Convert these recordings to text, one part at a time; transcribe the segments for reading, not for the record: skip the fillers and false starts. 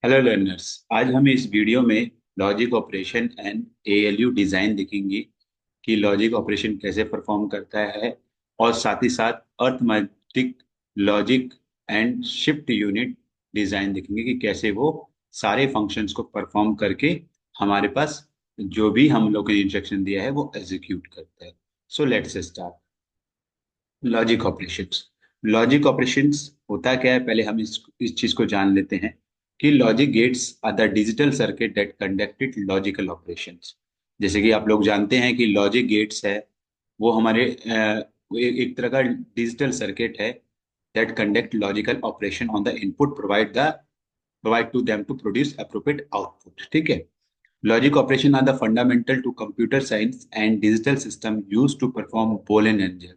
Hello learners. आज हम इस वीडियो में logic operation and ALU design देखेंगे कि लॉजिक ऑपरेशन कैसे परफॉर्म करता है, और साथ ही साथ arithmetic logic and shift unit design देखेंगे कि कैसे वो सारे फंक्शंस को परफॉर्म करके हमारे पास जो भी हम लोग ने इंस्ट्रक्शन दिया है वो एग्जीक्यूट करता है। So let's start. Logic operations. Logic operations होता क्या है, पहले हम इस चीज को जान लेते हैं कि logic gates are the digital circuit that conducted logical operations. जैसे कि आप लोग जानते हैं कि लॉजिक गेट्स है वो हमारे वो एक तरह का डिजिटल सर्किट है that conduct logical operation on the input, provide to them to produce appropriate output. ठीक है। Logic operation are the fundamental to computer science and digital system use to perform Boolean and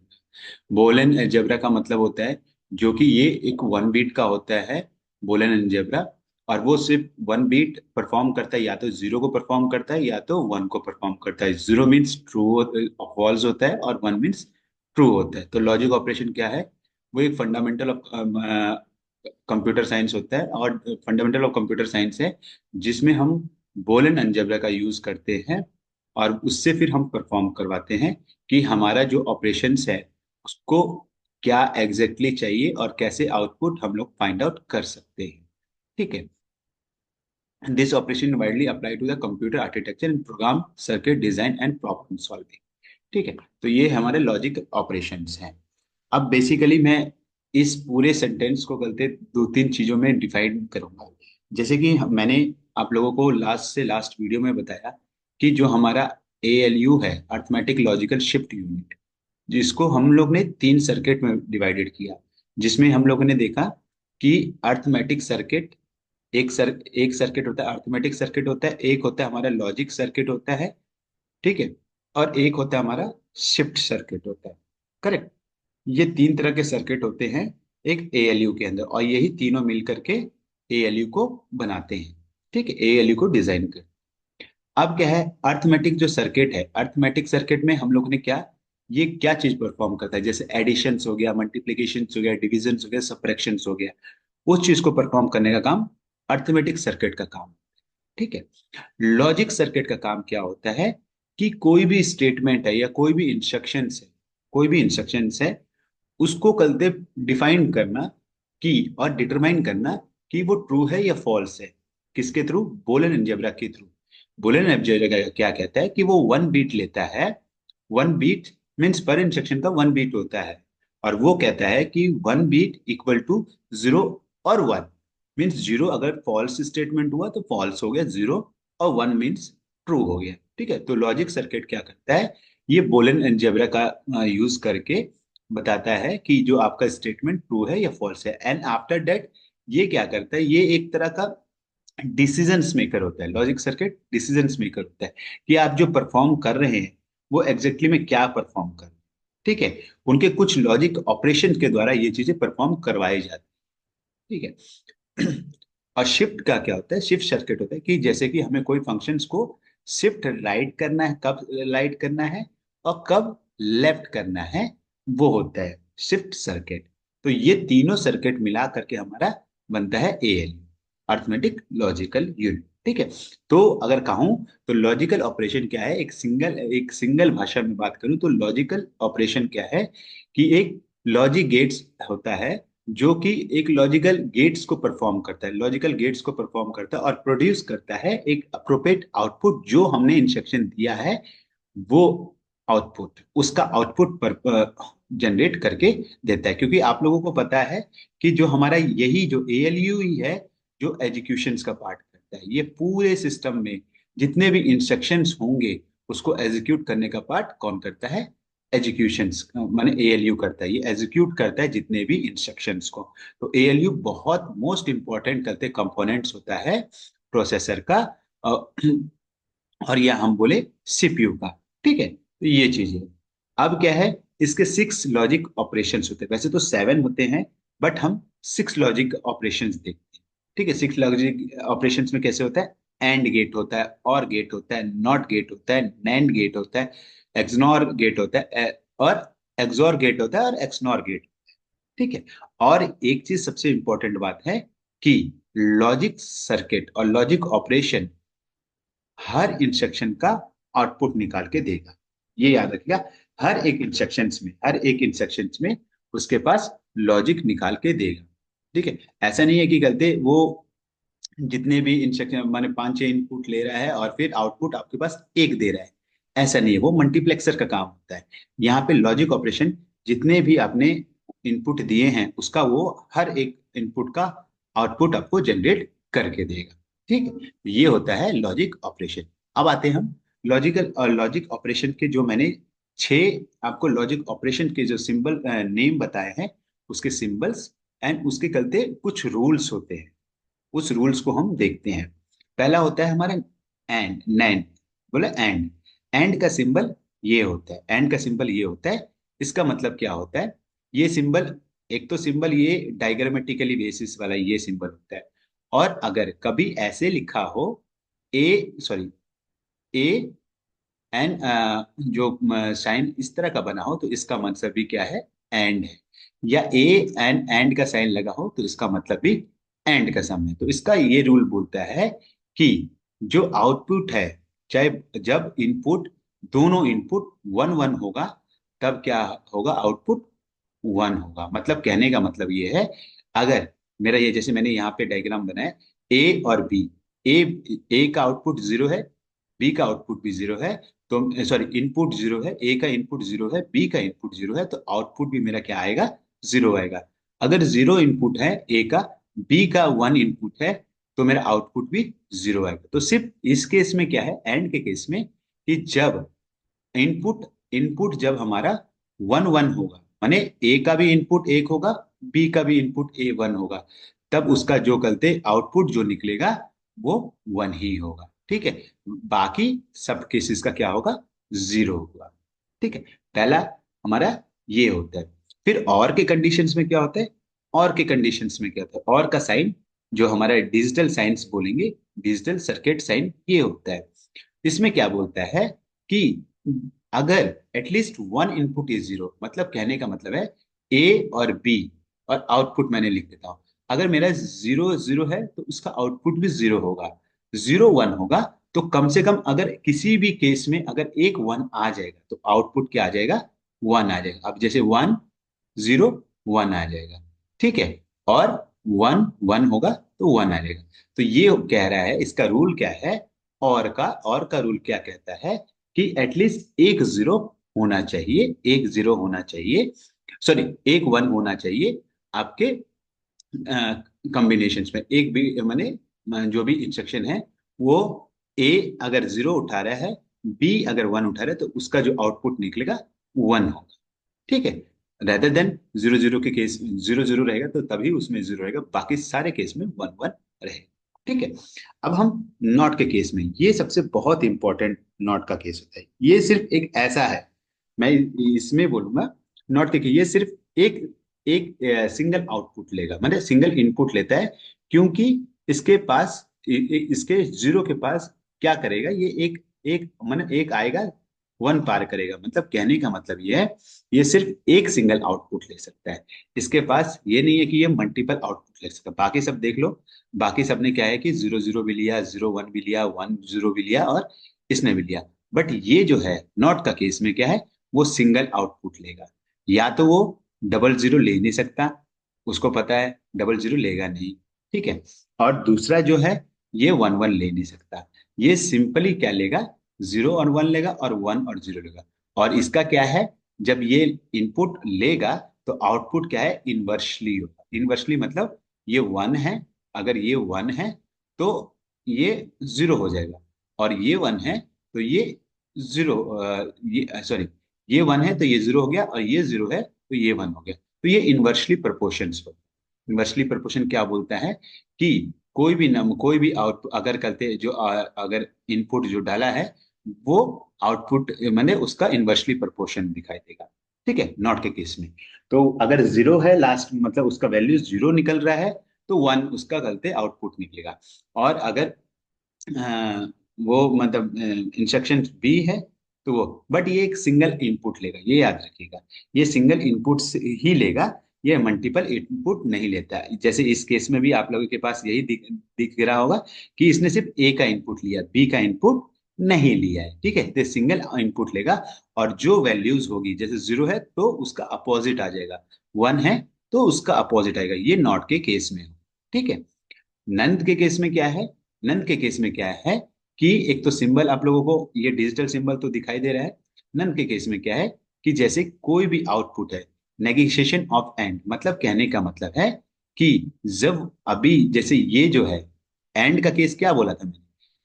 Boolean algebra का मतलब होता है जो कि ये एक वन बीट का होता है, बोलन अलजेब्रा। और वो सिर्फ वन बीट परफॉर्म करता है, या तो जीरो को परफॉर्म करता है या तो वन को परफॉर्म करता है। जीरो मीन्स ट्रू फॉल्स होता है और वन मीन्स ट्रू होता है। तो लॉजिक ऑपरेशन क्या है, वो एक फंडामेंटल ऑफ कंप्यूटर साइंस होता है, और फंडामेंटल ऑफ कंप्यूटर साइंस है जिसमें हम बोलन अलजेब्रा का यूज करते हैं, और उससे फिर हम परफॉर्म करवाते हैं कि हमारा जो ऑपरेशंस है उसको क्या एग्जैक्टली exactly चाहिए और कैसे आउटपुट हम लोग फाइंड आउट कर सकते हैं। ठीक है। This operation widely apply to the computer architecture in program circuit design and problem solving. ठीक है। तो ये हमारे लॉजिक ऑपरेशंस हैं। अब बेसिकली मैं इस पूरे सेंटेंस को गलते दो तीन चीजों में डिफाइन करूंगा। जैसे कि मैंने आप लोगों को लास्ट से लास्ट वीडियो में बताया कि जो हमारा एएलयू है, अर्थमेटिक लॉजिकल शिफ्ट यूनिट, जिसको हम लोग ने तीन सर्किट में डिवाइडेड किया, जिसमें हम लोगों ने देखा कि अर्थमेटिक सर्किट, एक सर्किट होता है अर्थमेटिक सर्किट होता है, एक होता है हमारा लॉजिक सर्किट होता है। ठीक है। और एक होता है हमारा शिफ्ट सर्किट होता है। करेक्ट। ये तीन तरह के सर्किट होते हैं एक एएलयू के अंदर, और यही तीनों मिल करके एएलयू को बनाते हैं। ठीक है, एएलयू को डिजाइन कर। अब क्या है, अर्थमेटिक जो सर्किट है, अर्थमेटिक सर्किट में हम लोग ने क्या, ये क्या चीज परफॉर्म करता है, जैसे एडिशंस हो गया, मल्टीप्लिकेशंस हो गया, डिविजन्स हो गया, सबट्रैक्शंस हो गया, उस चीज को परफॉर्म करने का काम अर्थमेटिक सर्किट का काम। ठीक है। लॉजिक सर्किट का काम क्या होता है कि कोई भी स्टेटमेंट है या कोई भी इंस्ट्रक्शंस है, उसको कलते डिफाइन करना कि और डिटरमाइन करना कि वो ट्रू है या फॉल्स है। किसके थ्रू? बोलन अलजेब्रा के थ्रू। बोलन अलजेब्रा क्या कहता है कि वो वन बीट लेता है। One beat means per instruction का वन बीट होता है, और वो कहता है कि one beat equal to zero और वन। मीन्स जीरो अगर फॉल्स स्टेटमेंट हुआ तो फॉल्स हो गया जीरो, और वन मीन्स ट्रू हो गया। ठीक है। तो लॉजिक सर्किट क्या करता है, ये बोलन अलजेब्रा का यूज करके बताता है कि जो आपका स्टेटमेंट ट्रू है या फॉल्स है। एंड आफ्टर दैट ये क्या करता है, ये एक तरह का डिसीजंस मेकर होता है। लॉजिक सर्किट डिसीजंस मेकर होता है कि आप जो परफॉर्म कर रहे हैं वो एग्जैक्टली में क्या परफॉर्म कर रहे हैं। ठीक है। उनके कुछ लॉजिक ऑपरेशन के द्वारा ये चीजें परफॉर्म करवाई जाती है। ठीक है। और शिफ्ट का क्या होता है, शिफ्ट सर्किट होता है कि जैसे कि हमें कोई फंक्शंस को शिफ्ट राइट करना है, कब राइट करना है और कब लेफ्ट करना है, वो होता है शिफ्ट सर्किट। तो ये तीनों सर्किट मिला करके हमारा बनता है एएलयू, अर्थमेटिक लॉजिकल यूनिट। ठीक है। तो अगर कहूं तो लॉजिकल ऑपरेशन क्या है, एक सिंगल भाषा में बात करूं तो लॉजिकल ऑपरेशन क्या है कि एक लॉजिक गेट्स होता है जो कि एक लॉजिकल गेट्स को परफॉर्म करता है, लॉजिकल गेट्स को परफॉर्म करता है और प्रोड्यूस करता है एक अप्रोप्रिएट आउटपुट। जो हमने इंस्ट्रक्शन दिया है वो आउटपुट, उसका आउटपुट पर जनरेट करके देता है। क्योंकि आप लोगों को पता है कि जो हमारा यही जो एएलयू ही है जो एग्जीक्यूशंस का पार्ट करता है, ये पूरे सिस्टम में जितने भी इंस्ट्रक्शंस होंगे उसको एग्जीक्यूट करने का पार्ट कौन करता है, एग्जीक्यूशंस माने एएलयू करता है। ये एग्जीक्यूट करता है जितने भी इंस्ट्रक्शंस को। तो एएलयू बहुत मोस्ट इंपॉर्टेंट करते कंपोनेंट्स होता है प्रोसेसर का, और या हम बोले सीपीयू का। ठीक है। तो ये चीज है। अब क्या है, इसके सिक्स लॉजिक ऑपरेशंस होते हैं, वैसे तो सेवन होते हैं बट हम सिक्स लॉजिक ऑपरेशंस देखते हैं। ठीक है। सिक्स लॉजिक ऑपरेशंस में कैसे होता है, एंड गेट होता है, और गेट होता है, नॉट गेट होता है, नैंड गेट होता है, एक्सनॉर गेट होता है, और एक्सॉर गेट होता है, और एक्सनॉर गेट। ठीक है। और एक चीज सबसे इंपॉर्टेंट बात है कि लॉजिक सर्किट और लॉजिक ऑपरेशन हर इंस्ट्रक्शन का आउटपुट निकाल के देगा। ये याद रखिएगा, हर एक इंस्ट्रक्शंस में उसके पास लॉजिक निकाल के देगा। ठीक है, ऐसा नहीं है कि गलती वो जितने भी इंस्ट्रक्शन माने 5-6 इनपुट ले रहा है और फिर आउटपुट आपके पास एक दे रहा है, ऐसा नहीं है। वो मल्टीप्लेक्सर का काम होता है। यहाँ पे लॉजिक ऑपरेशन जितने भी आपने इनपुट दिए हैं उसका वो हर एक इनपुट का आउटपुट आपको जनरेट करके देगा। ठीक है, ये होता है लॉजिक ऑपरेशन। अब आते हैं हम लॉजिकल और लॉजिक ऑपरेशन के जो मैंने 6 आपको लॉजिक ऑपरेशन के जो सिंबल नेम बताए हैं, उसके सिंबल्स एंड उसके चलते कुछ रूल्स होते हैं, उस रूल्स को हम देखते हैं। पहला होता है हमारा एंड, नैंड, बोला एंड। एंड का सिंबल ये होता है, एंड का सिंबल ये होता है। इसका मतलब क्या होता है, ये सिंबल, एक तो सिंबल ये डायग्रामेटिकली बेसिस वाला ये सिंबल होता है। और अगर कभी ऐसे लिखा हो ए, सॉरी, ए एन, जो साइन इस तरह का बना हो तो इसका मतलब भी क्या है, एंड है। या ए एंड का साइन लगा हो तो इसका मतलब भी एंड का सम है। तो इसका ये रूल बोलता है कि जो आउटपुट है, चाहे जब इनपुट, दोनों इनपुट वन वन होगा, तब क्या होगा, आउटपुट वन होगा। मतलब कहने का मतलब ये है, अगर मेरा ये जैसे मैंने यहाँ पे डायग्राम बनाया, ए और बी, ए ए का आउटपुट जीरो है, बी का आउटपुट भी जीरो है, तो सॉरी इनपुट जीरो है, ए का इनपुट जीरो है, बी का इनपुट जीरो है, तो आउटपुट भी मेरा क्या आएगा, जीरो आएगा। अगर जीरो इनपुट है ए का, बी का वन इनपुट है, तो मेरा आउटपुट भी जीरो आएगा। तो सिर्फ इस केस में क्या है, एंड के केस में, कि जब इनपुट इनपुट जब हमारा वन वन होगा, माने ए का भी इनपुट एक होगा, बी का भी इनपुट ए वन होगा, तब उसका जो कहते आउटपुट जो निकलेगा वो वन ही होगा। ठीक है, बाकी सब केसेस का क्या होगा, जीरो होगा। ठीक है, पहला हमारा ये होता है। फिर और के कंडीशंस में क्या होता है, और के कंडीशंस में क्या होता है, और का साइन जो हमारा डिजिटल साइंस बोलेंगे, डिजिटल सर्किट साइन ये होता है। इसमें क्या बोलता है कि अगर at least one input is zero, मतलब कहने का मतलब है ए और बी, और आउटपुट मैंने लिख देता हूं, अगर मेरा जीरो जीरो है तो उसका आउटपुट भी जीरो होगा। जीरो वन होगा तो कम से कम अगर किसी भी केस में अगर एक वन आ जाएगा तो आउटपुट क्या आ जाएगा, वन आ जाएगा। अब जैसे वन जीरो वन आ जाएगा। ठीक है, और वन वन होगा तो वन आ जाएगा। तो ये कह रहा है, इसका रूल क्या है, और का रूल क्या कहता है कि एटलीस्ट एक जीरो होना चाहिए, एक जीरो होना चाहिए, सॉरी एक वन होना चाहिए आपके कॉम्बिनेशंस में। एक भी माने जो भी इंस्ट्रक्शन है वो ए अगर जीरो उठा रहा है, बी अगर वन उठा रहा है, तो उसका जो आउटपुट निकलेगा वन होगा। ठीक है, रेदर देन जीरो जीरो के केस, जीरो जीरो रहेगा तो तभी उसमें जीरो रहेगा, बाकी सारे केस में वन वन रहेगा। ठीक है, अब हम नॉट के केस में, ये सबसे बहुत इंपॉर्टेंट नॉट का केस होता है। ये सिर्फ एक ऐसा है, मैं इसमें बोलूंगा नॉट के, ये सिर्फ एक एक सिंगल आउटपुट लेगा, मतलब सिंगल इनपुट लेता है। क्योंकि इसके पास इसके जीरो के पास क्या करेगा, ये एक एक मतलब एक आएगा, वन पार करेगा। मतलब कहने का मतलब ये है, ये सिर्फ एक सिंगल आउटपुट ले सकता है। इसके पास ये नहीं है कि ये मल्टीपल आउटपुट ले सकता है। बाकी सब देख लो, बाकी सब ने क्या है कि जीरो जीरो भी लिया, जीरो वन भी लिया, वन जीरो भी लिया, और इसने भी लिया। बट ये जो है नॉट का केस में क्या है, वो सिंगल आउटपुट लेगा। या तो वो डबल जीरो ले नहीं सकता, उसको पता है डबल जीरो लेगा नहीं। ठीक है, और दूसरा जो है, ये वन वन ले नहीं सकता। ये सिंपली क्या लेगा, जीरो और वन लेगा, और वन और जीरो लेगा। और इसका क्या है, जब ये इनपुट लेगा तो आउटपुट क्या है, इनवर्सली होगा। इनवर्सली मतलब ये वन है, अगर ये वन है तो ये जीरो हो जाएगा, और ये वन है तो ये जीरो, ये सॉरी, ये वन है तो ये जीरो हो गया, और ये जीरो है तो ये वन हो गया। तो ये इनवर्सली प्रोपोर्शंस हो। इनवर्सली प्रोपोर्शन क्या बोलता है कि कोई भी नम कोई भी आउटपुट अगर करते जो अगर इनपुट जो डाला है वो आउटपुट माने उसका इनवर्सली प्रोपोर्शन दिखाई देगा। ठीक है, नॉट के केस में तो अगर जीरो है लास्ट, मतलब उसका वैल्यू जीरो निकल रहा है, तो वन उसका गलते आउटपुट निकलेगा। और अगर वो मतलब इंस्ट्रक्शन बी है तो वो, बट ये एक सिंगल इनपुट लेगा, ये याद रखिएगा, ये सिंगल इनपुट ही लेगा। ये मल्टीपल इनपुट नहीं लेता है। जैसे इस केस में भी आप लोगों के पास यही दिख रहा होगा कि इसने सिर्फ ए का इनपुट लिया, बी का इनपुट नहीं लिया है, ठीक है। तो सिंगल इनपुट लेगा और जो वैल्यूज होगी, जैसे जीरो है तो उसका अपोजिट आ जाएगा, वन है तो उसका अपोजिट आएगा, ये नॉट के केस में हो, ठीक है। नंद के केस में क्या है? नंद के केस में क्या है कि एक तो सिंबल आप लोगों को ये डिजिटल सिंबल तो दिखाई दे रहा है। नंद के केस में क्या है कि जैसे कोई भी आउटपुट है, नेगेशिएशन ऑफ एंड, मतलब कहने का मतलब है कि जब अभी जैसे ये जो है, एंड का केस क्या बोला था मैंने,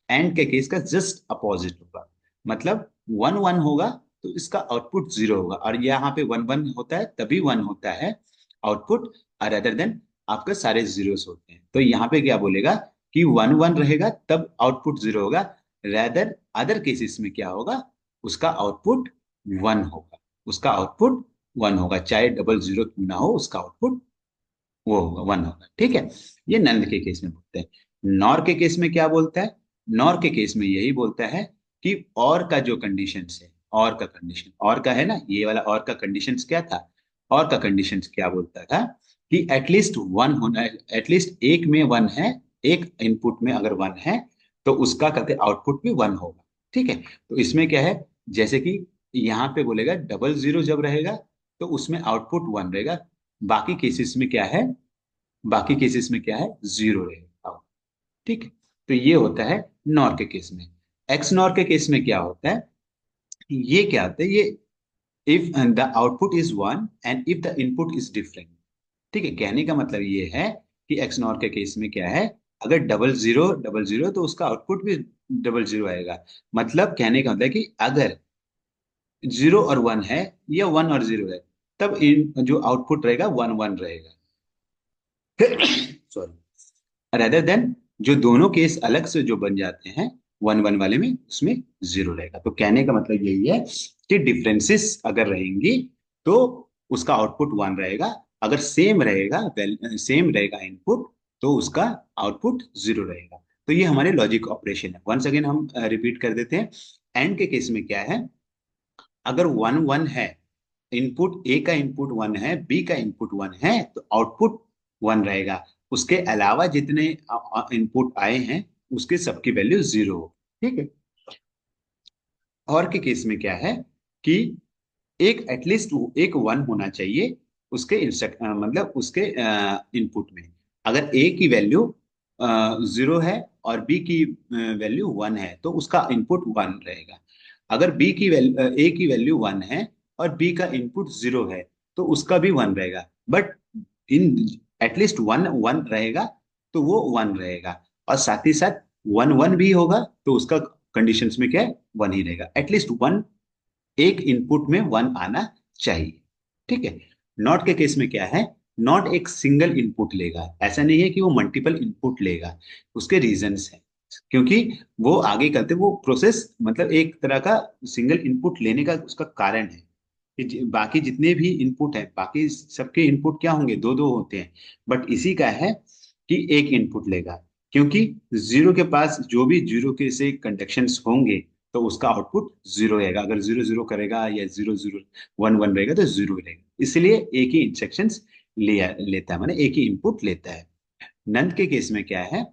एंड के केस का जस्ट अपोजिट होगा, मतलब वन वन होगा तो इसका आउटपुट जीरो होगा, और यहाँ पे वन वन होता है तभी वन होता है आउटपुट, अदर देन आपके सारे जीरोस होते हैं। तो यहाँ पे क्या बोलेगा कि वन वन रहेगा तब आउटपुट जीरो होगा, रेदर अदर केसेस में क्या होगा, उसका आउटपुट वन होगा, उसका आउटपुट वन होगा, चाहे डबल जीरो क्यों ना हो, उसका आउटपुट वो होगा, वन होगा, ठीक है। ये नंद के केस में बोलते हैं। नॉर के केस में क्या बोलता है? नॉर के केस में यही बोलता है कि और का जो कंडीशन है, और का कंडीशन, और का है ना ये वाला, और का कंडीशन क्या था, और का कंडीशन क्या बोलता था कि एटलीस्ट वन होना, एटलीस्ट एक में वन है, एक इनपुट में अगर वन है तो उसका कहते आउटपुट भी वन होगा, ठीक है। तो इसमें क्या है, जैसे कि यहाँ पे बोलेगा डबल जीरो जब रहेगा तो उसमें आउटपुट वन रहेगा, बाकी केसेस में क्या है, बाकी केसेस में क्या है, जीरो रहेगा, ठीक है। तो ये होता है नॉर के केस में। एक्स नॉर के केस में क्या होता है, ये क्या होता है, ये if the output is one and if the input is different, ठीक है। कहने का मतलब ये है कि एक्स नॉर के केस में क्या है, अगर डबल जीरो तो उसका आउटपुट भी डबल जीरो आएगा, मतलब कहने का मतलब है कि अगर जीरो और वन है या वन और जीरो है, तब इन जो आउटपुट रहेगा वन वन रहेगा, सॉरी, रेदर देन जो दोनों केस अलग से जो बन जाते हैं वन वन वाले में, उसमें जीरो रहेगा। तो कहने का मतलब यही है कि डिफरेंसेस अगर रहेंगी तो उसका आउटपुट वन रहेगा, अगर सेम रहेगा, सेम रहेगा इनपुट, तो उसका आउटपुट जीरो रहेगा। तो ये हमारे लॉजिक ऑपरेशन है। वंस अगेन हम रिपीट कर देते हैं। एंड के केस में क्या है, अगर वन वन है, इनपुट ए का इनपुट वन है, बी का इनपुट वन है, तो आउटपुट वन रहेगा, उसके अलावा जितने इनपुट आए हैं उसके सबकी वैल्यू जीरो हो, ठीक है। और के केस में क्या है कि एक एटलीस्ट एक वन होना चाहिए उसके मतलब उसके इनपुट में। अगर ए की वैल्यू जीरो है और बी की वैल्यू वन है तो उसका इनपुट वन रहेगा। अगर बी की वैल्यू ए की वैल्यू वन है और बी का इनपुट जीरो है तो उसका भी वन रहेगा, but in at least one one रहेगा तो वो वन रहेगा, और साथ ही साथ वन वन भी होगा तो उसका कंडीशंस में क्या है, वन ही रहेगा, एटलीस्ट वन, एक इनपुट में वन आना चाहिए, ठीक है। नॉट के केस में क्या है, नॉट एक सिंगल इनपुट लेगा, ऐसा नहीं है कि वो मल्टीपल इनपुट लेगा, उसके रीजंस हैं, क्योंकि वो आगे करते वो प्रोसेस, मतलब एक तरह का सिंगल इनपुट लेने का उसका कारण है कि बाकी जितने भी इनपुट हैं, बाकी सबके इनपुट क्या होंगे, दो दो होते हैं, बट इसी का है कि एक इनपुट लेगा, क्योंकि जीरो के पास जो भी जीरो के से कंडक्शंस होंगे तो उसका आउटपुट जीरो रहेगा, अगर जीरो जीरो करेगा या जीरो जीरो वन वन रहेगा तो जीरो रहेगा, इसलिए एक ही इंस्ट्रक्शंस लेता है, माने एक ही इनपुट लेता है। नंद के केस में क्या है,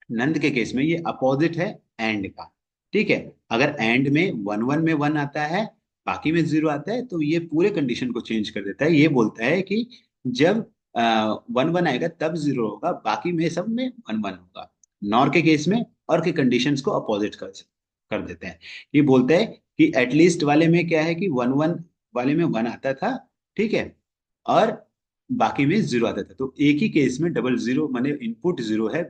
नंद के केस में ये अपोजिट है एंड का, ठीक है। अगर एंड में वन वन में वन आता है, बाकी में जीरो आता है, तो ये पूरे कंडीशन को चेंज कर देता है, ये बोलता है कि जब वन वन आएगा तब जीरो होगा, बाकी में सब में वन वन होगा। नॉर के केस में और के कंडीशंस को अपोजिट कर देते हैं, ये बोलते हैं कि एटलीस्ट वाले में क्या है कि वन वन वाले में वन आता था, ठीक है, और बाकी में जीरो आता था, तो एक ही केस में डबल जीरो माने इनपुट जीरो है,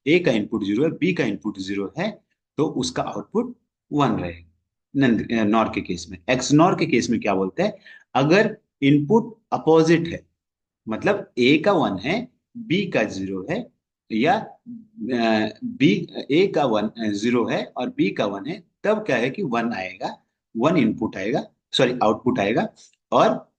ए का इनपुट जीरो है, बी का इनपुट जीरो है, तो उसका आउटपुट वन रहेगा। नंद नॉर के केस में, एक्स नॉर के केस में क्या बोलते हैं, अगर इनपुट अपोजिट है, मतलब ए का वन है, बी का जीरो है, या बी, ए का वन जीरो है और बी का वन है, तब क्या है कि वन आएगा, वन इनपुट आएगा, सॉरी आउटपुट आएगा, और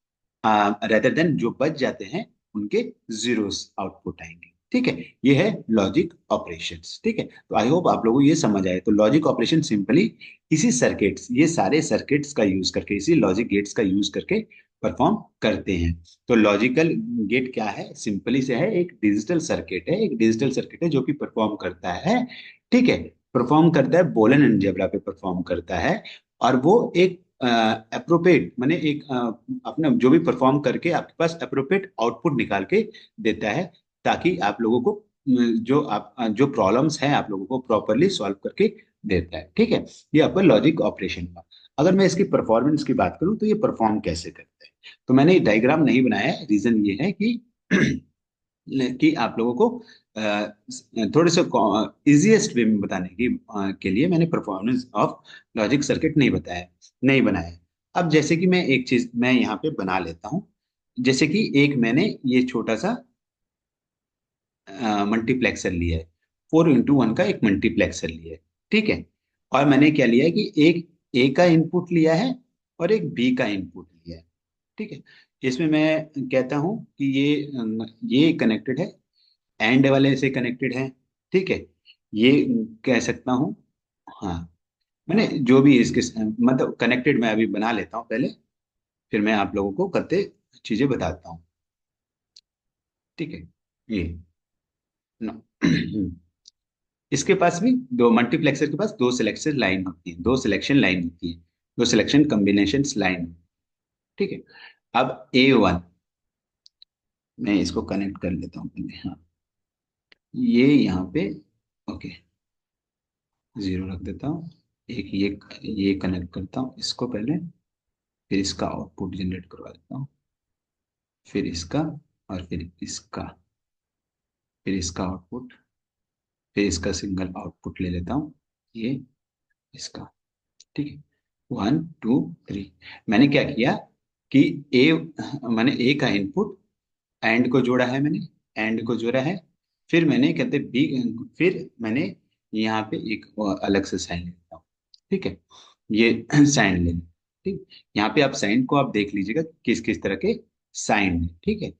रेदर देन जो बच जाते हैं उनके जीरोस आउटपुट आएंगे, ठीक है। ये है लॉजिक ऑपरेशंस, ठीक है। तो आई होप आप लोगों को ये समझ आए। तो लॉजिक ऑपरेशन सिंपली इसी सर्किट्स, ये सारे सर्किट्स का यूज करके, इसी लॉजिक गेट्स का यूज करके परफॉर्म करते हैं। तो लॉजिकल गेट क्या है, सिंपली से है, एक डिजिटल सर्किट है, एक डिजिटल सर्किट है जो कि परफॉर्म करता है, ठीक है, परफॉर्म करता है बूलियन अलजेब्रा पे परफॉर्म करता है। और वो एक अप्रोप्रिएट माने एक अपना जो भी परफॉर्म करके आपके पास अप्रोप्रिएट आउटपुट निकाल के देता है, ताकि आप लोगों को जो आप जो प्रॉब्लम्स हैं आप लोगों को प्रॉपरली सॉल्व करके देता है, ठीक है। ये आपका लॉजिक ऑपरेशन हुआ। अगर मैं इसकी परफॉर्मेंस की बात करूं तो ये परफॉर्म कैसे करता है, तो मैंने डायग्राम नहीं बनाया है, रीजन ये है कि आप लोगों को थोड़े से इजीएस्ट वे में बताने के लिए मैंने परफॉर्मेंस ऑफ लॉजिक सर्किट नहीं बनाया है। अब जैसे कि मैं एक चीज मैं यहाँ पे बना लेता हूँ, जैसे कि एक मैंने ये छोटा सा मल्टीप्लेक्सर लिया है, 4x1 का एक मल्टीप्लेक्सर लिया है, ठीक है। और मैंने क्या लिया है कि एक ए का इनपुट लिया है और एक बी का इनपुट लिया है, ठीक है। इसमें मैं कहता हूं कि ये कनेक्टेड है, एंड वाले से कनेक्टेड है, ठीक है। ये कह सकता हूं, हाँ, मैंने जो भी इसके मतलब कनेक्टेड मैं अभी बना लेता हूं पहले, फिर मैं आप लोगों को करते चीजें बताता हूँ, ठीक है। ये नो इसके पास भी दो मल्टीप्लेक्सर के पास दो सिलेक्शन लाइन होती है, दो सिलेक्शन लाइन होती है, दो सिलेक्शन कॉम्बिनेशन लाइन, ठीक है। अब A1 मैं इसको कनेक्ट कर लेता हूँ पहले, हाँ, ये यहाँ पे ओके, जीरो रख देता हूँ। एक ये कनेक्ट करता हूँ इसको पहले, फिर इसका आउटपुट जनरेट करवा देता हूँ, फिर इसका, और फिर इसका, फिर इसका आउटपुट, फिर इसका सिंगल आउटपुट ले लेता हूँ, ये इसका, ठीक है। 1 2 3 मैंने क्या किया कि ए मैंने ए का इनपुट एंड को जोड़ा है, मैंने एंड को जोड़ा है, फिर मैंने कहते बी, फिर मैंने यहाँ पे एक अलग से साइन लेता हूँ, ठीक है। ये साइन ले लें, ठीक। यहाँ पे आप साइन को आप देख लीजिएगा किस किस तरह के साइन है, ठीक है।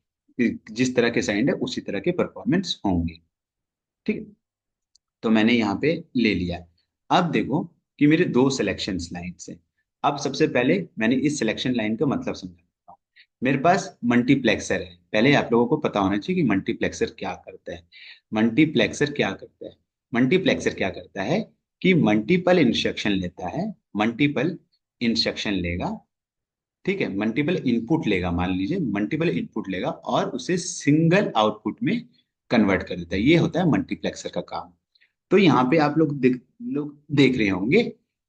जिस तरह के साइन है उसी तरह के परफॉर्मेंस होंगे, ठीक। तो मैंने यहाँ पे ले लिया। अब देखो कि मेरे दो सिलेक्शन लाइन्स हैं। अब सबसे पहले मैंने इस सिलेक्शन लाइन का मतलब समझा, मेरे पास मल्टीप्लेक्सर है। पहले आप लोगों को पता होना चाहिए कि मल्टीप्लेक्सर क्या करता है। मल्टीप्लेक्सर क्या करता है, मल्टीप्लेक्सर क्या करता है कि मल्टीपल इंस्ट्रक्शन लेता है, मल्टीपल इंस्ट्रक्शन लेगा, ठीक है, मल्टीपल इनपुट लेगा, मान लीजिए मल्टीपल इनपुट लेगा और उसे सिंगल आउटपुट में कन्वर्ट कर देता है। ये होता है मल्टीप्लेक्सर का काम। तो यहाँ पे आप लोग देख रहे होंगे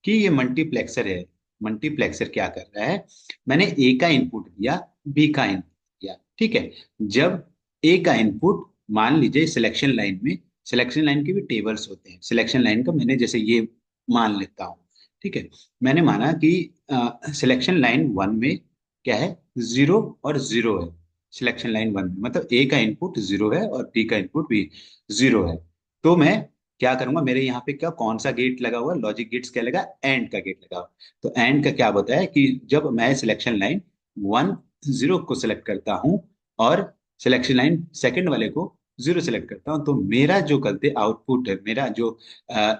कि ये मल्टीप्लेक्सर है। मल्टीप्लेक्सर क्या कर रहा है, मैंने ए का इनपुट दिया, बी का इनपुट दिया, ठीक है। जब ए का इनपुट, मान लीजिए सिलेक्शन लाइन में, सिलेक्शन लाइन के भी टेबल्स होते हैं, सिलेक्शन लाइन का मैंने जैसे ये मान लेता हूँ, ठीक है। मैंने माना कि सिलेक्शन लाइन वन में क्या है, जीरो और जीरो है। सिलेक्शन लाइन वन में मतलब ए का इनपुट जीरो है और बी का इनपुट भी जीरो है। तो मैं क्या करूंगा, मेरे यहाँ पे क्या कौन सा गेट लगा हुआ, लॉजिक गेट्स क्या लगा, एंड का गेट लगा हुआ। तो एंड का क्या होता है कि जब मैं सिलेक्शन लाइन वन जीरो को सिलेक्ट करता हूँ और सिलेक्शन लाइन सेकंड वाले को जीरो सिलेक्ट करता हूँ, तो मेरा जो गलती आउटपुट है, मेरा जो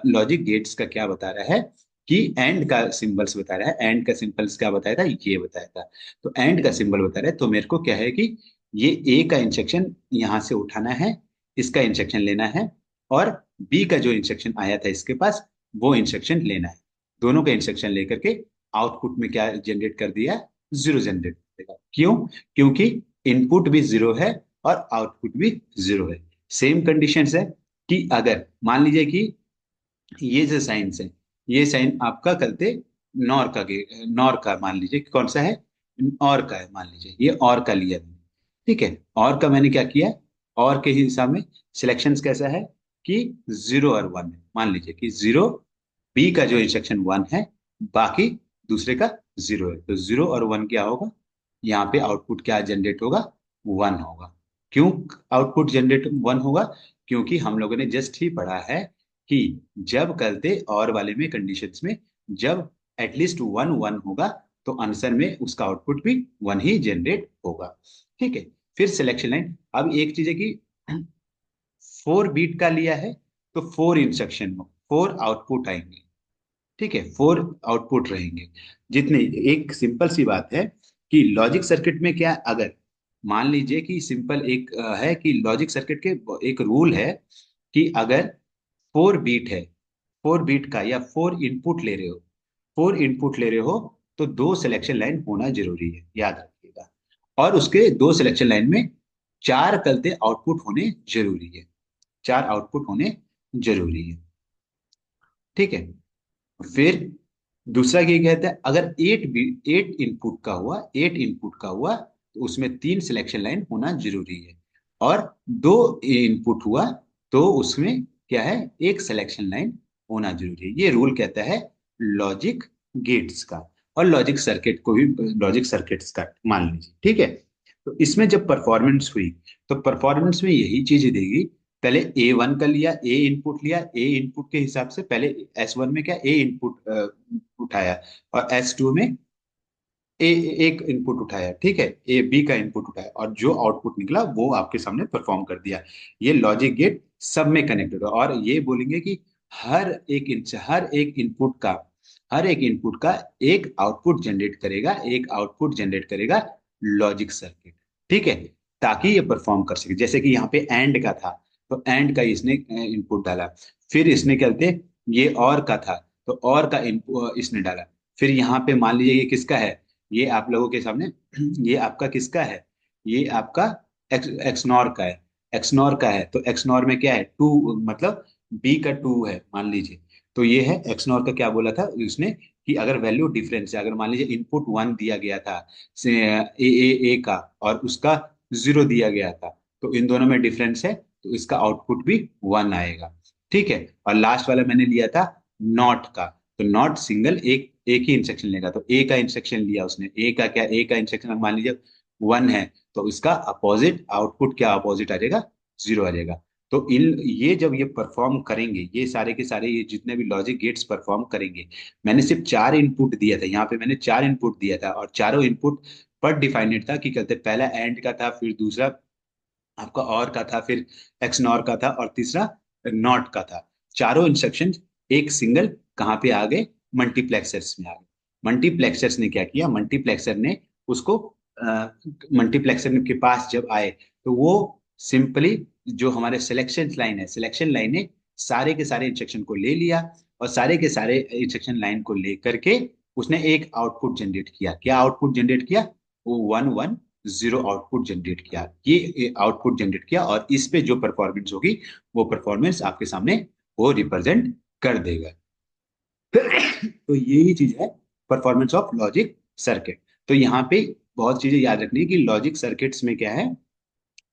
लॉजिक गेट्स का क्या बता रहा है कि एंड का सिंबल्स बता रहा है। एंड का सिंबल्स क्या बताया था, ये बताया था। तो एंड का सिंबल बता रहा है, तो मेरे को क्या है कि ये ए का इंस्ट्रक्शन यहाँ से उठाना है, इसका इंस्ट्रक्शन लेना है, और बी का जो इंस्ट्रक्शन आया था इसके पास, वो इंस्ट्रक्शन लेना है। दोनों का इंस्ट्रक्शन लेकर के आउटपुट में क्या जनरेट कर दिया, जीरो जनरेट कर देगा। क्यों, क्योंकि इनपुट भी जीरो है और आउटपुट भी जीरो है। सेम कंडीशंस है कि अगर मान लीजिए कि ये जो साइंस है, ये साइन आपका करते नॉर का नॉर का मान लीजिए कि कौन सा है, और का है, मान लीजिए ये और का लिया मैंने, ठीक है। और का मैंने क्या किया, और के हिसाब में सिलेक्शंस कैसा है कि जीरो और वन है। मान लीजिए कि जीरो, बी का जो इंस्ट्रक्शन वन है, बाकी दूसरे का जीरो है, तो जीरो और वन क्या होगा, यहाँ पे आउटपुट क्या जनरेट होगा, वन होगा। क्यों आउटपुट जनरेट वन होगा, क्योंकि हम लोगों ने जस्ट ही पढ़ा है कि जब करते और वाले में कंडीशंस में जब एटलीस्ट वन वन होगा, तो आंसर में उसका आउटपुट भी वन ही जनरेट होगा, ठीक है। फिर सिलेक्शन लाइन, अब एक चीज है कि 4 बीट का लिया है, तो 4 इंस्ट्रक्शन हो, 4 आउटपुट आएंगे, ठीक है, 4 आउटपुट रहेंगे जितने। एक सिंपल सी बात है कि लॉजिक सर्किट में क्या है, अगर मान लीजिए कि सिंपल एक है कि लॉजिक सर्किट के एक रूल है कि अगर 4 बीट है, 4 बीट का या 4 इनपुट ले रहे हो, 4 इनपुट ले रहे हो, तो 2 सिलेक्शन लाइन होना जरूरी है, याद रखिएगा। और उसके 2 सिलेक्शन लाइन में 4 कलते आउटपुट होने जरूरी है, 4 आउटपुट होने जरूरी है। ठीक है। फिर दूसरा ये कहता है अगर 8 इनपुट का हुआ तो उसमें 3 सिलेक्शन लाइन होना जरूरी है। और 2 इनपुट हुआ तो उसमें क्या है, 1 सिलेक्शन लाइन होना जरूरी है। ये रूल कहता है लॉजिक गेट्स का। और लॉजिक सर्किट को भी लॉजिक सर्किट्स का मान लीजिए। ठीक है। तो इसमें जब परफॉर्मेंस हुई तो परफॉर्मेंस में यही चीज देगी। पहले A1 का लिया, ए इनपुट के हिसाब से पहले S1 में क्या ए इनपुट उठाया, और S2 में ए एक इनपुट उठाया। ठीक है, ए बी का इनपुट उठाया और जो आउटपुट निकला वो आपके सामने परफॉर्म कर दिया। ये लॉजिक गेट सब में कनेक्टेड है। और ये बोलेंगे कि हर एक इनपुट का एक आउटपुट जनरेट करेगा, एक आउटपुट जनरेट करेगा लॉजिक सर्किट। ठीक है, ताकि ये परफॉर्म कर सके। जैसे कि यहाँ पे एंड का था तो एंड का इसने इनपुट डाला, फिर इसने क्या कहते हैं, ये और का था तो और का इनपुट इसने डाला। फिर यहाँ पे मान लीजिए ये किसका है, ये आप लोगों के सामने ये आपका किसका है, ये आपका एक्सनॉर का है। एक्सनॉर का है तो एक्सनॉर में क्या है, टू, मतलब बी का 2 है मान लीजिए। तो ये है एक्सनॉर का। क्या बोला था उसने कि अगर वैल्यू डिफरेंस है, अगर मान लीजिए इनपुट 1 दिया गया था से ए का, और उसका 0 दिया गया था, तो इन दोनों में डिफरेंस है तो इसका आउटपुट भी 1 आएगा। ठीक है। और लास्ट वाला मैंने लिया था नॉट का। तो नॉट सिंगल एक एक ही इंस्ट्रक्शन लेगा। तो ए का इंस्ट्रक्शन लिया उसने, ए का क्या, ए का इंस्ट्रक्शन मान लीजिए 1 है, तो इसका अपोजिट आउटपुट क्या अपोजिट आ जाएगा, 0 आ जाएगा। तो इन ये जब ये परफॉर्म करेंगे, ये सारे के सारे ये जितने भी लॉजिक गेट्स परफॉर्म करेंगे। मैंने सिर्फ 4 इनपुट दिया था, यहाँ पे मैंने 4 इनपुट दिया था और चारों इनपुट पर डिफाइनेड था कि कहते पहला एंड का था, फिर दूसरा आपका और का था, फिर एक्स नॉर का था, और तीसरा नॉट का था। चारों इंस्ट्रक्शन एक सिंगल कहाँ पे आ गए, मल्टीप्लेक्सर्स में आ गए। मल्टीप्लेक्सर्स ने क्या किया, मल्टीप्लेक्सर ने उसको मल्टीप्लेक्सर के पास जब आए तो वो सिंपली जो हमारे सिलेक्शन लाइन ने सारे के सारे इंस्ट्रक्शन को ले लिया, और सारे के सारे इंस्ट्रक्शन लाइन को ले करके उसने एक आउटपुट जनरेट किया। क्या आउटपुट जनरेट किया, वो 1 1 0 आउटपुट जनरेट किया। ये आउटपुट जनरेट किया और इस पे जो परफॉर्मेंस होगी वो परफॉर्मेंस आपके सामने वो रिप्रेजेंट कर देगा। तो यही चीज है परफॉर्मेंस ऑफ लॉजिक सर्किट। तो यहाँ पे बहुत चीजें याद रखनी है कि लॉजिक सर्किट्स में क्या है,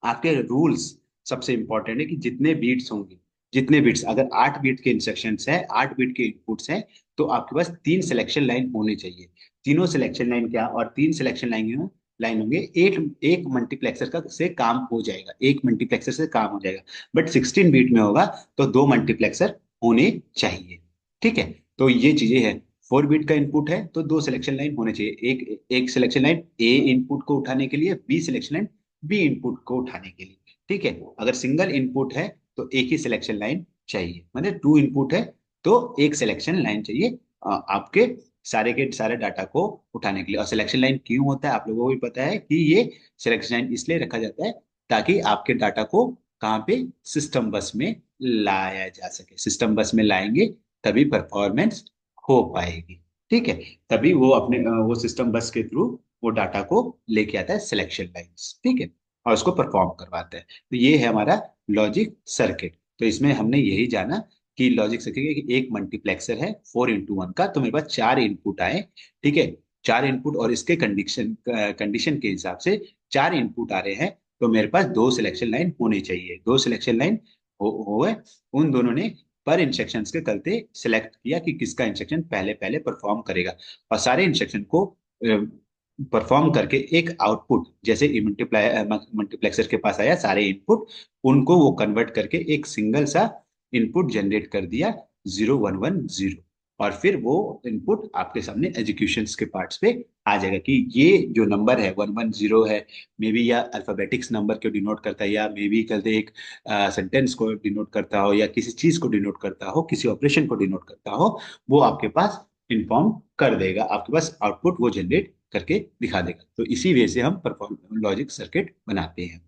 आपके रूल्स सबसे इंपॉर्टेंट है कि जितने बीट्स होंगे, जितने बिट्स, अगर 8 बीट के इंस्ट्रक्शंस है, 8 बीट के इनपुट्स हैं, तो आपके पास 3 सिलेक्शन लाइन होने चाहिए। तीनों सिलेक्शन लाइन क्या, और 3 सिलेक्शन लाइन होंगे, एक एक मल्टीप्लेक्सर का से काम हो जाएगा, एक मल्टीप्लेक्सर से काम हो जाएगा। बट 16 बीट में होगा तो 2 मल्टीप्लेक्सर होने चाहिए। ठीक है। तो ये चीजें हैं। 4 बीट का इनपुट है तो 2 सिलेक्शन लाइन होने चाहिए, एक एक सिलेक्शन लाइन ए इनपुट को उठाने के लिए, B selection line B input को उठाने के लिए। ठीक है। अगर सिंगल इनपुट है तो एक ही सिलेक्शन लाइन चाहिए, मतलब 2 इनपुट है तो एक सिलेक्शन लाइन चाहिए आपके सारे के सारे डाटा को उठाने के लिए। और सिलेक्शन लाइन क्यों होता है आप लोगों को भी पता है कि ये सिलेक्शन लाइन इसलिए रखा जाता है ताकि आपके डाटा को कहाँ पे, सिस्टम बस में लाया जा सके। सिस्टम बस में लाएंगे तभी परफॉर्मेंस हो पाएगी। ठीक है। तभी वो अपने वो सिस्टम बस के थ्रू वो डाटा को लेके आता है सिलेक्शन लाइंस। ठीक है। और उसको परफॉर्म करवाता है। तो ये है हमारा लॉजिक सर्किट। तो इसमें हमने यही जाना कि लॉजिक सर्किट कि एक मल्टीप्लेक्सर है 4 × 1 का, तो मेरे पास 4 इनपुट आए। ठीक है। 4 इनपुट और इसके कंडीशन के हिसाब से 4 इनपुट आ रहे हैं, तो मेरे पास 2 सिलेक्शन लाइन होनी चाहिए। 2 सिलेक्शन लाइन हो उन दोनों ने पर इंस्ट्रक्शंस के चलते सिलेक्ट किया कि किसका इंस्ट्रक्शन पहले पहले परफॉर्म करेगा। और सारे इंस्ट्रक्शन को परफॉर्म करके एक आउटपुट, जैसे मल्टीप्लेक्सर के पास आया सारे इनपुट, उनको वो कन्वर्ट करके एक सिंगल सा इनपुट जनरेट कर दिया, 0 1 1 0। और फिर वो इनपुट आपके सामने एग्जीक्यूशंस के पार्ट्स पे आ जाएगा कि ये जो नंबर है 1 1 0 है, मे बी या अल्फाबेटिक्स नंबर को डिनोट करता है, या मे बी कहते एक सेंटेंस को डिनोट करता हो, या किसी चीज को डिनोट करता हो, किसी ऑपरेशन को डिनोट करता हो, वो आपके पास इन्फॉर्म कर देगा, आपके पास आउटपुट वो जनरेट करके दिखा देगा। तो इसी वे से हम परफॉर्म लॉजिक सर्किट बनाते हैं।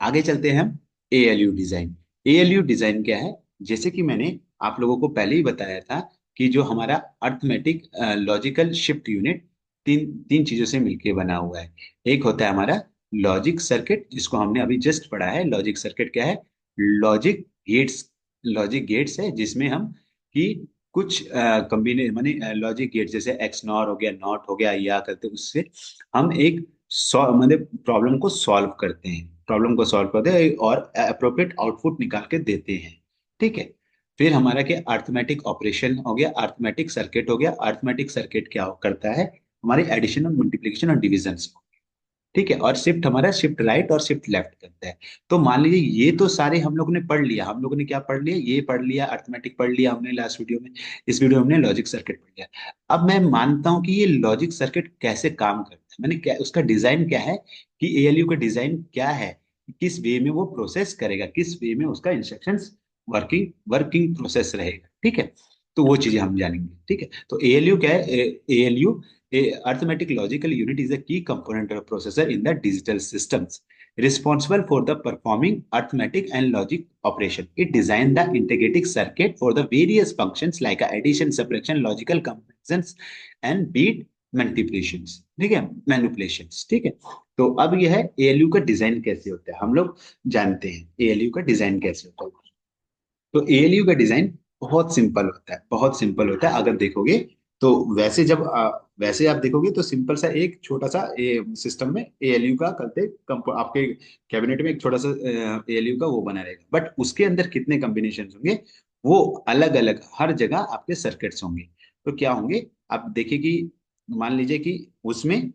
आगे चलते हैं हम एएलयू डिजाइन। एएलयू डिजाइन क्या है? जैसे कि मैंने आप लोगों को पहले ही बताया था कि जो हमारा अर्थमेटिक लॉजिकल शिफ्ट यूनिट तीन तीन चीजों से मिलकर बना हुआ है। एक होता है हमारा लॉजिक सर्किट, जिसको हमने अभी जस्ट पढ़ा है। लॉजिक सर्किट क्या है? Logic gates. लॉजिक गेट्स है जिसमें हम कि कुछ कम्बिने माने लॉजिक गेट जैसे एक्स नॉर हो गया, नॉट हो गया, या करते उससे हम एक मतलब प्रॉब्लम को सॉल्व करते हैं। प्रॉब्लम को सॉल्व करते हैं और अप्रोप्रिएट आउटपुट निकाल के देते हैं। ठीक है। फिर हमारा क्या, अर्थमेटिक ऑपरेशन हो गया, अर्थमेटिक सर्किट हो गया। अर्थमेटिक सर्किट क्या करता है? हमारी एडिशन और मल्टीप्लिकेशन और डिवीजन। ठीक है। और शिफ्ट हमारा शिफ्ट राइट और शिफ्ट लेफ्ट करता है। तो मान लीजिए ये तो सारे हम लोगों ने पढ़ लिया। हम लोगों ने क्या पढ़ लिया? ये पढ़ लिया, अर्थमेटिक पढ़ लिया हमने लास्ट वीडियो में। इस वीडियो में हमने लॉजिक सर्किट पढ़ लिया। अब मैं मानता हूं कि ये लॉजिक सर्किट कैसे काम करता है, मैंने क्या उसका डिजाइन क्या है, कि एएलयू का डिजाइन क्या है, किस वे में वो प्रोसेस करेगा, किस वे में उसका इंस्ट्रक्शंस वर्किंग वर्किंग प्रोसेस रहेगा। ठीक है। तो वो चीजें हम जानेंगे। ठीक है। तो एएलयू क्या है? ALU, a arithmetic logical unit is a key component of processor in the digital systems, responsible for the performing arithmetic and logic operation. It designs the integrated circuit for the various functions like addition, subtraction, logical comparisons, and bit manipulations. ठीक है, manipulations. ठीक है। तो अब यह है ALU का design कैसे होता है, हम लोग जानते हैं एएलयू का डिजाइन कैसे होता है। तो एएलयू का डिजाइन बहुत सिंपल होता है, बहुत सिंपल होता है। अगर देखोगे तो वैसे जब वैसे आप देखोगे तो सिंपल सा एक छोटा सा सिस्टम में एएलयू का करते आपके कैबिनेट में एक छोटा सा एएलयू का वो बना रहेगा, बट उसके अंदर कितने कॉम्बिनेशन होंगे, वो अलग अलग हर जगह आपके सर्किट्स होंगे। तो क्या होंगे, आप देखिए कि मान लीजिए कि उसमें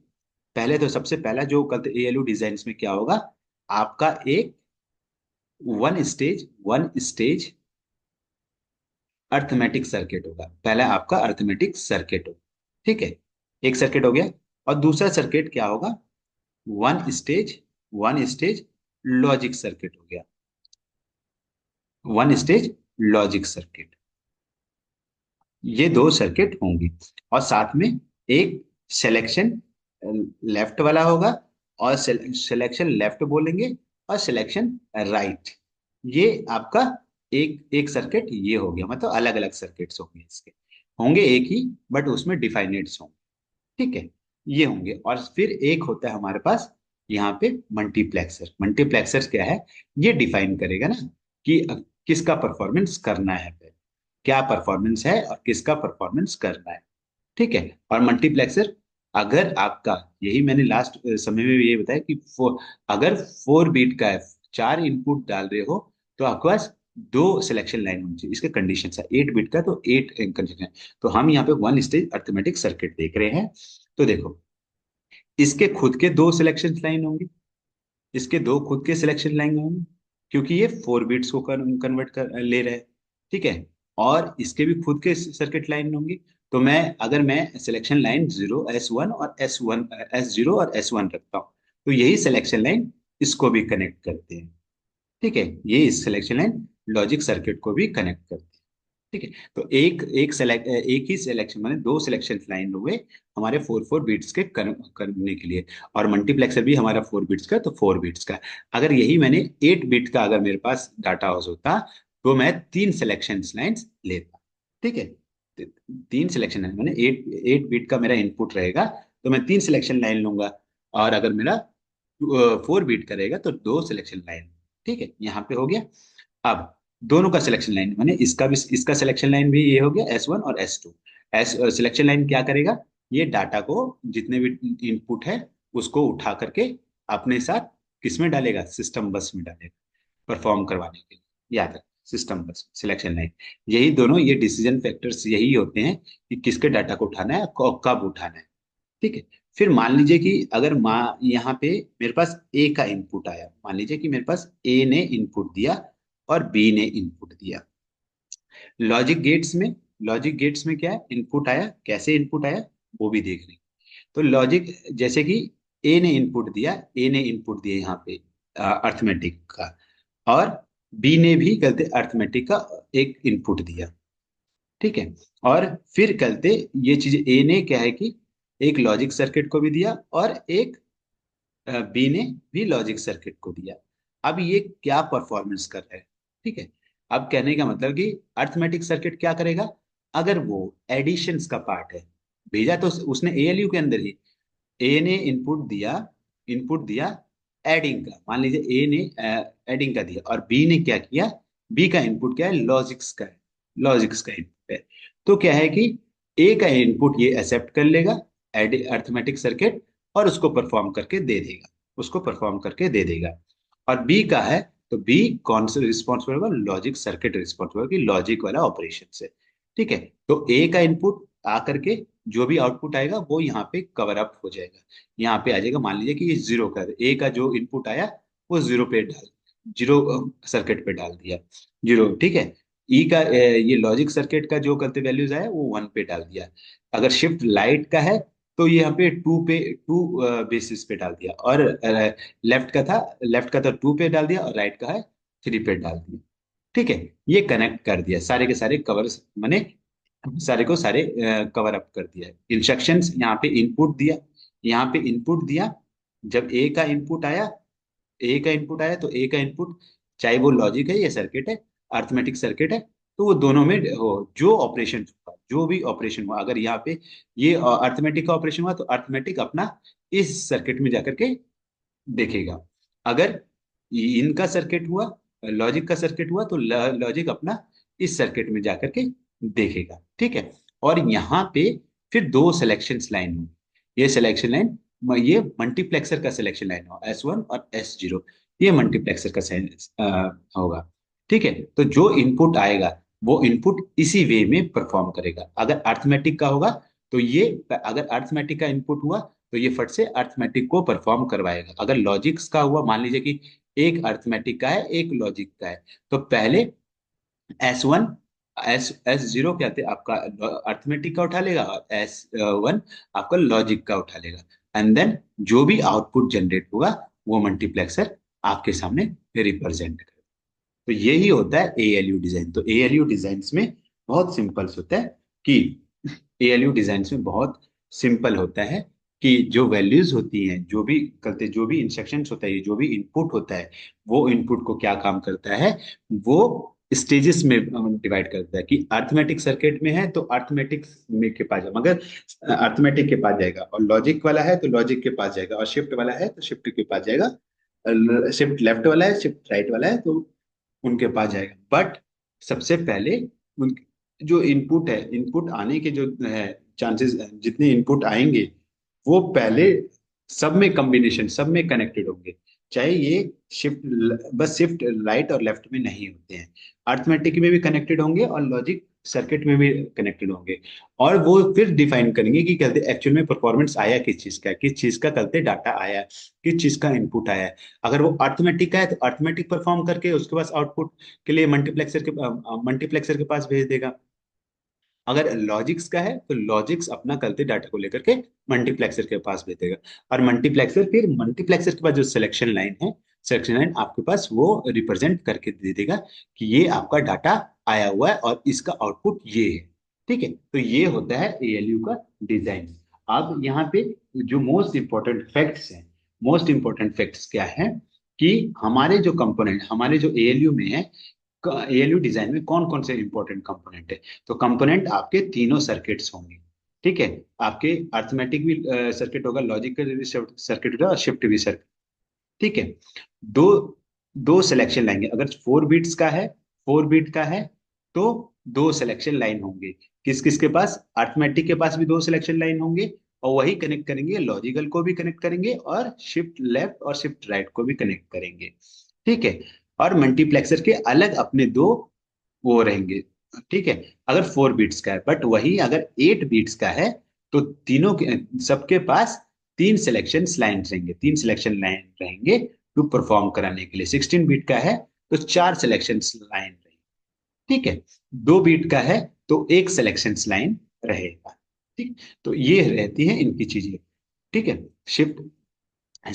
पहले तो सबसे पहला जो करते एएलयू डिजाइन में क्या होगा, आपका एक वन स्टेज अर्थमेटिक सर्किट होगा। पहला आपका अर्थमेटिक सर्किट होगा। ठीक है। एक सर्किट हो गया। और दूसरा सर्किट क्या होगा? वन स्टेज लॉजिक सर्किट हो गया। वन स्टेज लॉजिक सर्किट, ये दो सर्किट होंगे। और साथ में एक सिलेक्शन लेफ्ट वाला होगा, और सिलेक्शन लेफ्ट बोलेंगे, और सिलेक्शन राइट। ये आपका एक एक सर्किट ये हो गया। मतलब अलग अलग सर्किट्स होंगे, इसके होंगे एक ही, बट उसमें डिफाइनेट्स होंगे। ठीक है। ये होंगे। और फिर एक होता है हमारे पास यहाँ पे मल्टीप्लेक्सर। मल्टीप्लेक्सर क्या है? ये डिफाइन करेगा ना कि किसका परफॉर्मेंस करना है, क्या परफॉर्मेंस है और किसका परफॉर्मेंस करना है। ठीक है। और मल्टीप्लेक्सर, अगर आपका, यही मैंने लास्ट समय में भी ये बताया कि अगर 4 बीट का है, 4 इनपुट डाल रहे हो, तो आपके पास दो सिलेक्शन लाइन होनी चाहिए। इसके कंडीशन है 8 बीट का, तो 8 कंडीशन है। तो हम यहाँ पे वन स्टेज अर्थमेटिक सर्किट देख रहे हैं। तो देखो, इसके खुद के दो सिलेक्शन लाइन होंगे, इसके दो खुद के सिलेक्शन लाइन होंगे, क्योंकि ये 4 बिट्स को कन्वर्ट कर ले रहे हैं। ठीक है। और इसके भी खुद के सर्किट लाइन होंगे। तो मैं सिलेक्शन लाइन 0 S1 और S0 और S1 रखता हूँ, तो यही सिलेक्शन लाइन इसको भी कनेक्ट करते हैं। ठीक है। ये इस सिलेक्शन लाइन लॉजिक सर्किट को भी कनेक्ट करते हैं। ठीक है। तो एक ही सिलेक्शन माने दो सिलेक्शन लाइन हुए हमारे 4 4 बीट्स के करने के लिए। और मल्टीप्लेक्सर भी हमारा 4 बिट्स का, तो 4 बिट्स का। अगर यही मैंने 8 बिट का अगर मेरे पास डाटा हाउस होता, तो मैं तीन सिलेक्शन लाइन्स लेता। ठीक है। तो तीन सिलेक्शन लाइन मैंने 8 8 बिट का मेरा इनपुट रहेगा, तो मैं तीन सिलेक्शन लाइन लूंगा। और अगर मेरा 4 बिट का रहेगा तो दो सिलेक्शन लाइन। ठीक है। यहाँ पे हो गया। अब दोनों का सिलेक्शन लाइन माने इसका भी, इसका सिलेक्शन लाइन भी ये हो गया S1 और S2। एस सिलेक्शन लाइन क्या करेगा? ये डाटा को, जितने भी इनपुट है, उसको उठा करके अपने साथ किस में डालेगा? सिस्टम बस में डालेगा, परफॉर्म करवाने के लिए। याद रख, सिस्टम बस सिलेक्शन लाइन, यही दोनों ये डिसीजन फैक्टर्स यही होते हैं कि किसके डाटा को उठाना है, कब उठाना है। ठीक है। फिर मान लीजिए कि अगर यहाँ पे मेरे पास ए का इनपुट आया, मान लीजिए कि मेरे पास ए ने इनपुट दिया और बी ने इनपुट दिया। लॉजिक गेट्स में लॉजिक गेट्स में क्या है, इनपुट आया, कैसे इनपुट आया वो भी देख रहे हैं। तो लॉजिक, जैसे कि ए ने इनपुट दिया यहाँ पे अर्थमेटिक का, और बी ने भी कहते अर्थमेटिक का एक इनपुट दिया। ठीक है। और फिर कहते ये चीज ए ने क्या है कि एक लॉजिक सर्किट को भी दिया और एक बी ने भी लॉजिक सर्किट को दिया। अब ये क्या परफॉर्मेंस कर रहा है, ठीक है। अब कहने का मतलब कि अर्थमेटिक सर्किट क्या करेगा, अगर वो एडिशंस का पार्ट है, भेजा तो उसने एएलयू के अंदर ही, ए ने इनपुट दिया एडिंग का, मान लीजिए ए ने एडिंग का दिया और बी ने क्या किया, बी का इनपुट क्या है, लॉजिक्स का है, लॉजिक्स का इनपुट है। तो क्या है कि ए का इनपुट ये एक्सेप्ट कर लेगा अर्थमेटिक सर्किट और उसको परफॉर्म करके दे देगा, उसको परफॉर्म करके दे देगा। और बी का है तो बी कौन से रिस्पॉन्सिबल होगा, लॉजिक सर्किट रिस्पॉन्सिबल होगी लॉजिक वाला ऑपरेशन से, ठीक है। तो ए का इनपुट आकर के जो भी आउटपुट आएगा वो यहाँ पे कवर अप हो जाएगा, यहाँ पे आ जाएगा। मान लीजिए कि ये जीरो का, ए का जो इनपुट आया वो जीरो पे डाल, जीरो सर्किट पे डाल दिया, जीरो, ठीक है। ई का ये लॉजिक सर्किट का जो करते वैल्यूज आया वो वन पे डाल दिया। अगर शिफ्ट लाइट का है तो ये यहाँ पे टू बेसिस पे डाल दिया, और लेफ्ट का था टू पे डाल दिया और राइट का है थ्री पे डाल दिया, ठीक है। ये कनेक्ट कर दिया, सारे के सारे कवर्स मैंने सारे को सारे कवर अप कर दिया है। इंस्ट्रक्शंस यहाँ पे इनपुट दिया, यहाँ पे इनपुट दिया। जब ए का इनपुट आया तो ए का इनपुट, चाहे वो लॉजिक है या सर्किट है, अर्थमेटिक सर्किट है, तो वो दोनों में हो जो ऑपरेशन हुआ, जो भी ऑपरेशन हुआ, अगर यहाँ पे ये अर्थमेटिक का ऑपरेशन हुआ तो अर्थमेटिक अपना इस सर्किट में जाकर के देखेगा। अगर इनका सर्किट हुआ, लॉजिक का सर्किट हुआ, तो लॉजिक अपना इस सर्किट में जाकर के देखेगा, ठीक है। और यहाँ पे फिर दो सिलेक्शन लाइन होंगी, ये सिलेक्शन लाइन, ये मल्टीप्लेक्सर का सिलेक्शन लाइन होगा, S1 और S0, ये मल्टीप्लेक्सर का होगा, ठीक है। तो जो इनपुट आएगा वो इनपुट इसी वे में परफॉर्म करेगा। अगर अर्थमेटिक का होगा तो ये, अगर अर्थमेटिक का इनपुट हुआ तो ये फट से अर्थमेटिक को परफॉर्म करवाएगा। अगर लॉजिक्स का हुआ, मान लीजिए कि एक अर्थमेटिक का है एक लॉजिक का है, तो पहले S1 S0 क्या थे आपका अर्थमेटिक का उठा लेगा और S1 आपका लॉजिक का उठा लेगा, एंड देन जो भी आउटपुट जनरेट होगा वो मल्टीप्लेक्सर आपके सामने रिप्रेजेंट करेगा। तो यही होता है एएलयू डिजाइन। तो एएलयू डिजाइन में बहुत सिंपल होता है कि एएलयू डिजाइन में बहुत सिंपल होता है कि जो वैल्यूज होती हैं, जो भी करते, जो भी इंस्ट्रक्शंस होता है, जो भी इनपुट होता है, वो इनपुट को क्या काम करता है, वो स्टेजेस में डिवाइड करता है। कि अर्थमेटिक सर्किट में है तो अर्थमेटिक में के पास जाएगा, मगर अर्थमेटिक के पास जाएगा, और लॉजिक वाला है तो लॉजिक के पास जाएगा, और शिफ्ट वाला है तो शिफ्ट के पास जाएगा, शिफ्ट लेफ्ट वाला है शिफ्ट राइट वाला है तो उनके पास जाएगा। बट सबसे पहले उन जो इनपुट है, इनपुट आने के जो है चांसेस, जितने इनपुट आएंगे वो पहले सब में कॉम्बिनेशन, सब में कनेक्टेड होंगे, चाहे ये शिफ्ट, बस शिफ्ट राइट और लेफ्ट में नहीं होते हैं, अर्थमेटिक में भी कनेक्टेड होंगे और लॉजिक सर्किट में भी कनेक्टेड होंगे। और वो फिर डिफाइन करेंगे कि कहते एक्चुअल में परफॉर्मेंस आया किस चीज का, किस चीज का कहते डाटा आया, किस चीज का इनपुट आया है। अगर वो अर्थमेटिक का है तो अर्थमेटिक परफॉर्म करके उसके पास आउटपुट के लिए मल्टीप्लेक्सर के पास भेज देगा। अगर लॉजिक्स का है तो लॉजिक्स अपना करते डाटा को लेकर के मल्टीप्लेक्सर के पास भेज देगा, और मल्टीप्लेक्सर के पास जो सिलेक्शन लाइन है, सिलेक्शन लाइन आपके पास वो रिप्रेजेंट करके दे देगा कि ये आपका डाटा आया हुआ है और इसका आउटपुट ये है, ठीक है। तो ये होता है एएलयू का डिजाइन। अब यहाँ पे जो मोस्ट इंपॉर्टेंट फैक्ट्स हैं, मोस्ट इंपॉर्टेंट फैक्ट्स क्या है कि हमारे जो कंपोनेंट, हमारे जो एएलयू में है, एएलयू डिजाइन में कौन कौन से इंपॉर्टेंट कंपोनेंट है। तो कंपोनेंट आपके तीनों सर्किट्स होंगे, ठीक है। आपके अर्थमेटिक भी सर्किट होगा, लॉजिकल भी सर्किट होगा और शिफ्ट भी सर्किट, ठीक है। दो दो सिलेक्शन लाइन, अगर 4 बिट्स का है, 4 बिट का है तो दो सिलेक्शन लाइन होंगे। किस किस के पास, अर्थमेटिक के पास भी दो सिलेक्शन लाइन होंगे, और वही कनेक्ट करेंगे, लॉजिकल को भी कनेक्ट करेंगे और शिफ्ट लेफ्ट और शिफ्ट राइट को भी कनेक्ट करेंगे, ठीक है। और मल्टीप्लेक्सर के अलग अपने दो वो रहेंगे, ठीक है। अगर 4 बिट्स का है, बट वही अगर 8 बिट्स का है तो तीनों के, सबके पास तीन सिलेक्शन लाइन रहेंगे, तीन सिलेक्शन लाइन रहेंगे टू परफॉर्म कराने के लिए। 16 बिट का है तो चार सिलेक्शन लाइन रहेंगे, ठीक है। 2 बिट का है तो एक सिलेक्शन लाइन रहेगा, ठीक। तो ये रहती है इनकी चीजें, ठीक है। शिफ्ट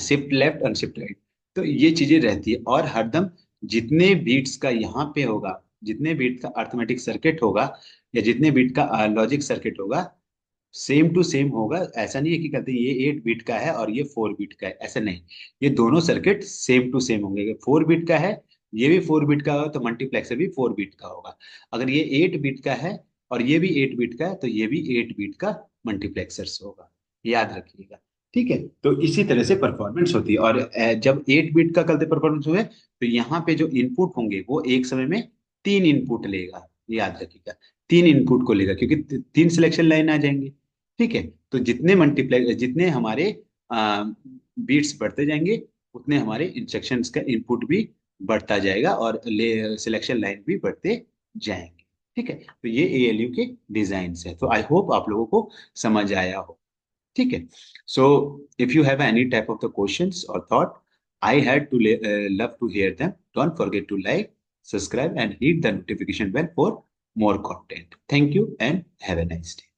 शिफ्ट लेफ्ट और शिफ्ट राइट, तो ये चीजें रहती है। और हरदम जितने बीट्स का यहाँ पे होगा, जितने बीट का अर्थमेटिक सर्किट होगा या जितने बीट का लॉजिक सर्किट होगा, सेम टू सेम होगा। ऐसा नहीं है कि कहते हैं ये 8 बिट का है और ये 4 बिट का है, ऐसा नहीं। ये दोनों सर्किट सेम टू सेम होंगे। 4 बिट का है, ये भी 4 बिट का होगा, तो मल्टीप्लेक्सर भी 4 बिट का होगा। अगर ये 8 बिट का है और ये भी 8 बिट का है, तो ये भी 8 बिट का मल्टीप्लेक्सर्स होगा। याद रखिएगा। ठीक है, तो इसी तरह से परफॉर्मेंस होती है। और जब 8 बिट का कल परफॉर्मेंस हुए, तो यहाँ पे जो इनपुट होंगे वो एक समय में 3 इनपुट लेगा। याद रखिएगा, 3 इनपुट को लेगा, क्योंकि 3 सिलेक्शन लाइन आ जाएंगे। ठीक है, तो जितने मल्टीप्लाई, जितने हमारे बीट्स बढ़ते जाएंगे, उतने हमारे इंस्ट्रक्शंस का इनपुट भी बढ़ता जाएगा और सिलेक्शन लाइन भी बढ़ते जाएंगे। ठीक है, तो ये एएलयू के डिजाइन है। तो आई होप आप लोगों को समझ आया हो। ठीक है, so if you have any type of the questions और thought, I had to love to hear them. Don't forget to like, subscribe and hit the notification bell for more content. Thank you and have a nice day.